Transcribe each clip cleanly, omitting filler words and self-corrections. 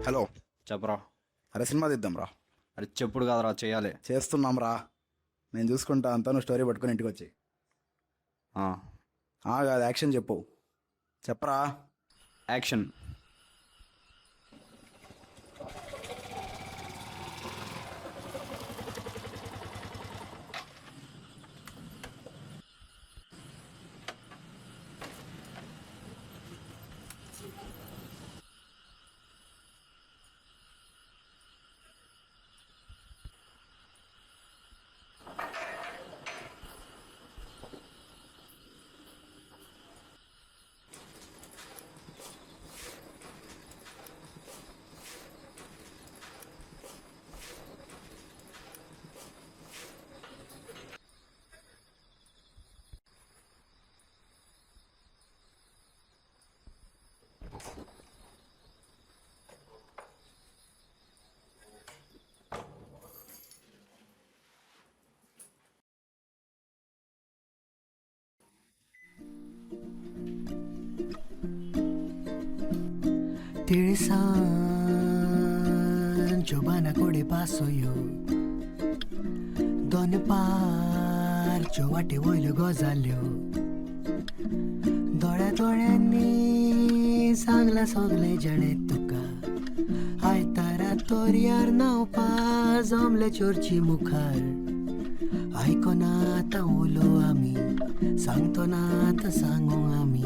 Hello. చెప్పరా. అరే cinema తీద్దాం రా. అరే చెప్పుడు కాదురా, చేయాలి. చేస్తున్నాం రా. నేను చూసుకుంటా అంతా, నువ్వు స్టోరీ పట్టుకొని ఇంటికి వచ్చి. ఆ, కాదు, యాక్షన్ చెప్పు. చెప్పరా. Action. Giovanna con passo io Donne parcio वाटे वयलो गजाल्यो दोळ्या दोळ्यांनी सांगला सगळे जणे तुका आयतारा तोरयार न्हांवपा जमले चोरची मुखार आयको ना आतां उलो आमी सांगतो ना आतां सांगू आमी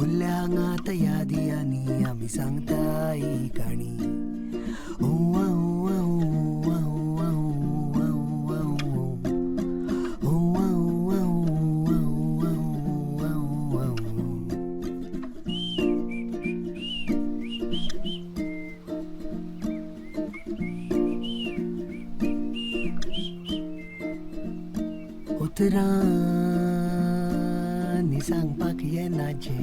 उरल्या हांगा आतां यादी आनी आमी सांगता ही काणी उतरांनी सांगपाक येनाचे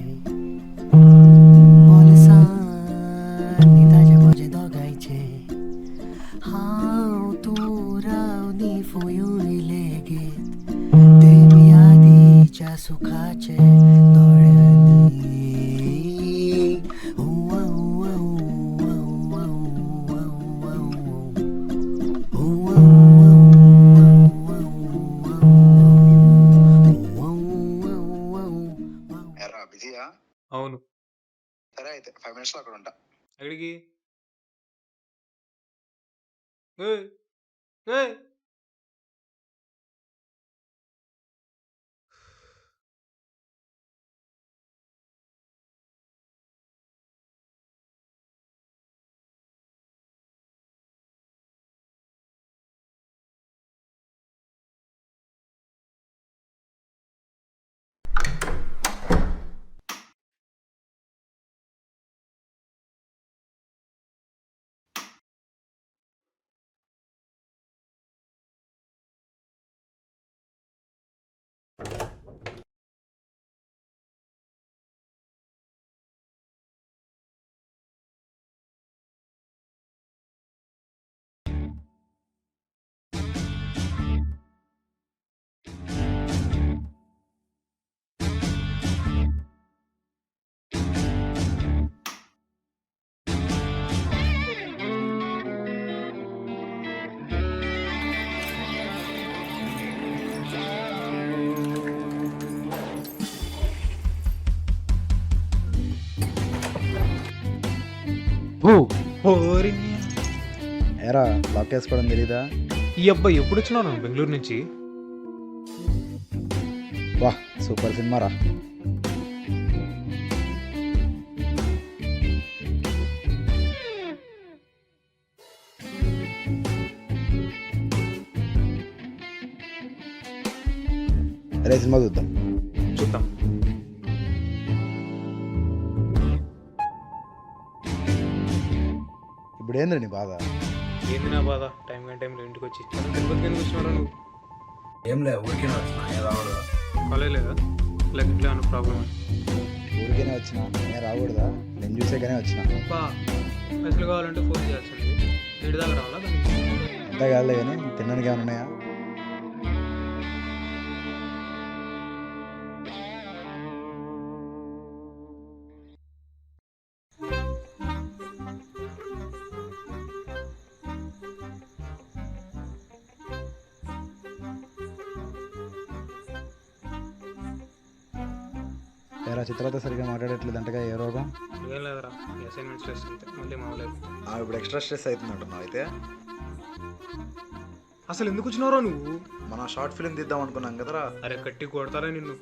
बोलसांनी ताजे म्हजे दोगांयचे हांव तूं रावनी फुयूय लेगीत देव यादीच्या सुखाचे दोळ्यांनी ఎరా బిజీయా? అవును. సరే అయితే 5 minutes అక్కడ ఉంటా. ఎక్కడికి? ఏయ్! ఏయ్! ఓరిని ఎరా లాక్ వేసుకోవడం తెలీదా? ఈ అబ్బాయి ఎప్పుడు వచ్చినావు నువ్వు బెంగళూరు నుంచి? వా సూపర్ సినిమా రా. అరే సినిమా చూద్దాం. చూద్దాం. ఇప్పుడు ఏంద్ర నీ బాధ? ఏంది నా బాధ? టైంలో ఇంటికి వచ్చి తిరుపతికి ఎందుకు వచ్చినావు నువ్వు? ఏం లే, ఊరికే వచ్చిన. రాకూడదా? కాలేజ్ లేదా? లేక ఇట్లా అన్న ప్రాబ్లమ్? ఊరికేనే వచ్చిన, నేను రాకూడదా? నేను చూసేకనే వచ్చిన. పైసలు కావాలంటే ఫోన్ చేయాల్సింది. ఇంటి దాకా రావాలా దానికి? అంతా కాదులే కానీ తినడానికి ఏమైనా ఉన్నాయా? ఎరా చిత్రతో సరిగ్గా మాట్లాడట్లేదు అంటగా ఏ రోగం? ఏం లేదురా, అసైన్మెంట్ స్ట్రెస్ అంతే, మళ్ళీ మామూలేదు. ఇప్పుడు ఎక్స్ట్రా స్ట్రెస్ అవుతుంది అంటున్నావు అయితే. అసలు ఎందుకు వచ్చినారో నువ్వు? మనం షార్ట్ ఫిల్మ్ తీద్దాం అనుకున్నాం కదరా. అరే కట్టి కొడతారా నిన్ను.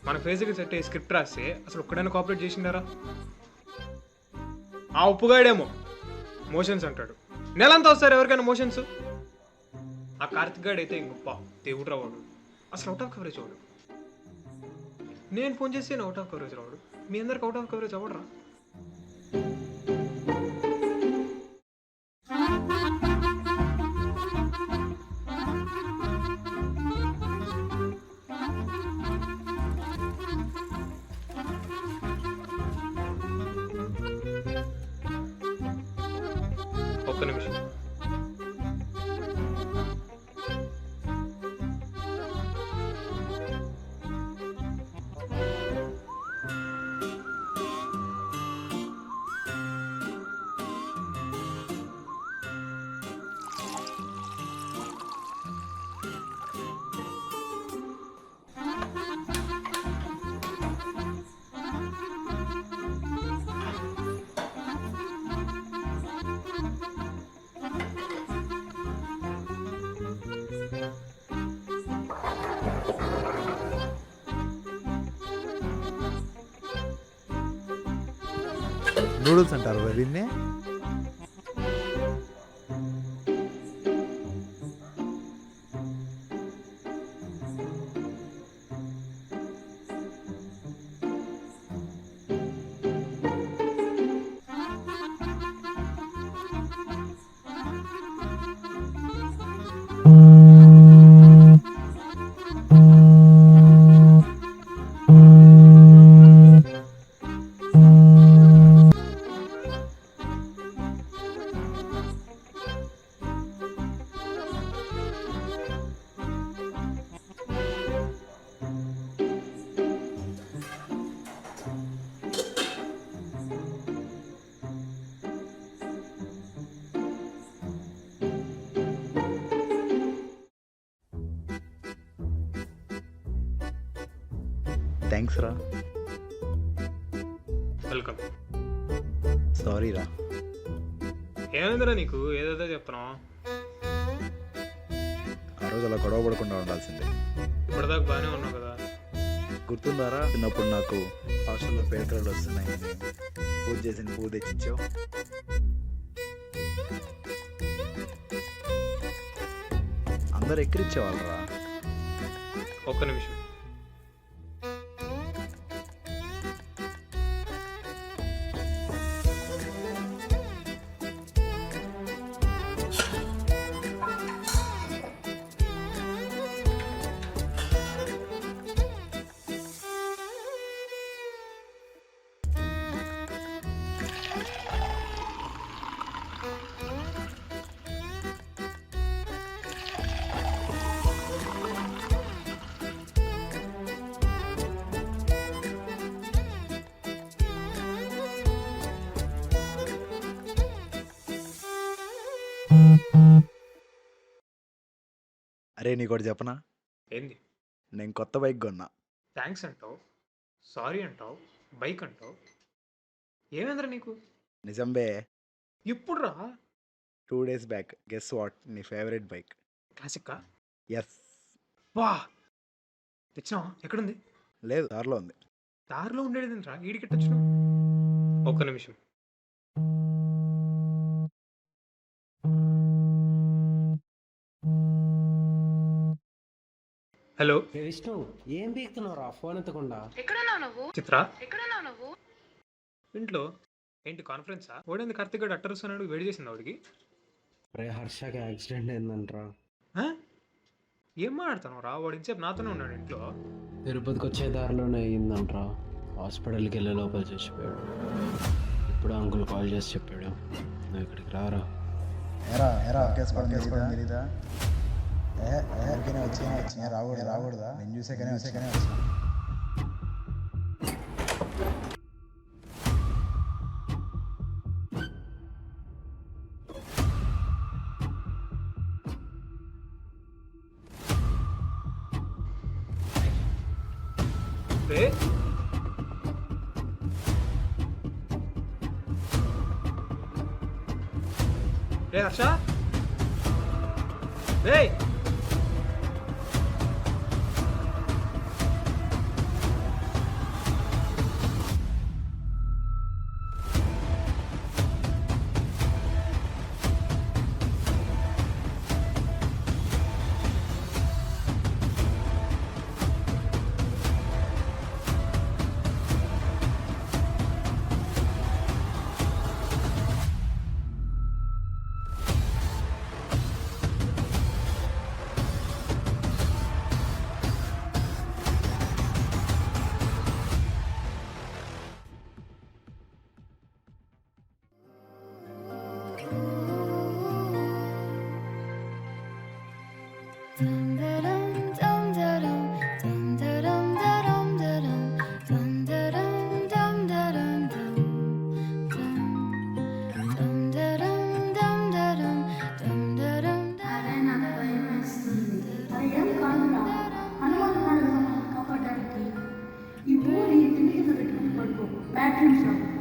మన ఫేస్కి సెట్ అయ్యి స్క్రిప్ట్ రాస్తే అసలు ఒక్కడైనా కోఆపరేట్ చేసిండారా? ఆ ఉప్పుగాడేమో మోషన్స్ అంటాడు, నెలంతా వస్తారు ఎవరికైనా మోషన్స్. ఆ కార్తిక్ గాడు అయితే ఇంకొప్ప దేవుడు రావాడు, అసలు అవుట్ ఆఫ్ కవరేజ్ వాడు. నేను ఫోన్ చేస్తే అవుట్ ఆఫ్ కవరేజ్ రావాడు, మీ అందరికి అవుట్ ఆఫ్ కవరేజ్ అవ్వడరా. ఒక్క నిమిషం. నూడిల్స్ అంటారు దీన్ని. థ్యాంక్స్ రా. వెల్కమ్. సారీ రా. ఏమైందిరా నీకు, ఏదేదో చెప్తున్నావు? ఆ రోజు అలా గొడవ పడకుండా ఉండాల్సిందే. ఇప్పటిదాకా బాగానే ఉన్నావు కదా. గుర్తుందారా చిన్నప్పుడు నాకు హాస్టల్లో పేరుకలు వస్తున్నాయి, పూజ చేసిన పూజ తెచ్చిచ్చావు. అందరు ఎక్కిరిచ్చేవాళ్ళరా. ఒక్క నిమిషం. అరే నీకోటి చెప్పనా, ఏంది? నేను కొత్త బైక్ కొన్నా. థ్యాంక్స్ అంటావు, సారీ అంటావు, బైక్ అంటావు. ఏమైందిరా నీకు? నిజంబే. ఎప్పుడు రా? 2 days బ్యాక్. గెస్ వాట్, నీ ఫేవరెట్ బైక్. క్లాసిక్కా? ఎస్. వా, తెచ్చినావా? ఎక్కడుంది? లేదు, దారిలో ఉంది. దారిలో ఉండేది రా, ఈడికి తెచ్చినావు. ఒక్క నిమిషం. హలో విష్ణు, ఏం బీక్తున్నావురా ఫోన్ ఎత్తకుండా? చిత్ర, ఇంట్లో ఏంటి కాన్ఫరెన్సా? ఓడింది కార్తిక్ గడు అట్టర్స్ అన్నాడు, వేడి చేసింది ఆవిడికి. రే హర్షకి యాక్సిడెంట్ అయిందంట్రా. ఏం మాట్లాడుతున్నావు రా? వాడు ఇంతసేపు నాతోనే ఉన్నాడు ఇంట్లో. తిరుపతికి వచ్చే దారిలోనే అయ్యిందంట్రా. హాస్పిటల్కి వెళ్ళే లోపల చచ్చిపోయాడు. ఇప్పుడు అంకుల్ కాల్ చేసి చెప్పాడు, నువ్వు ఇక్కడికి రారా. తెలీదా? వచ్చినా రాకూడదా? నేను చూసాకనే వచ్చిన. రే హర్ష రే కాపాడడానికి ఈ ఊరి తిండి కింద పెట్టుకుని పడుకో బ్యాటరీ షాప్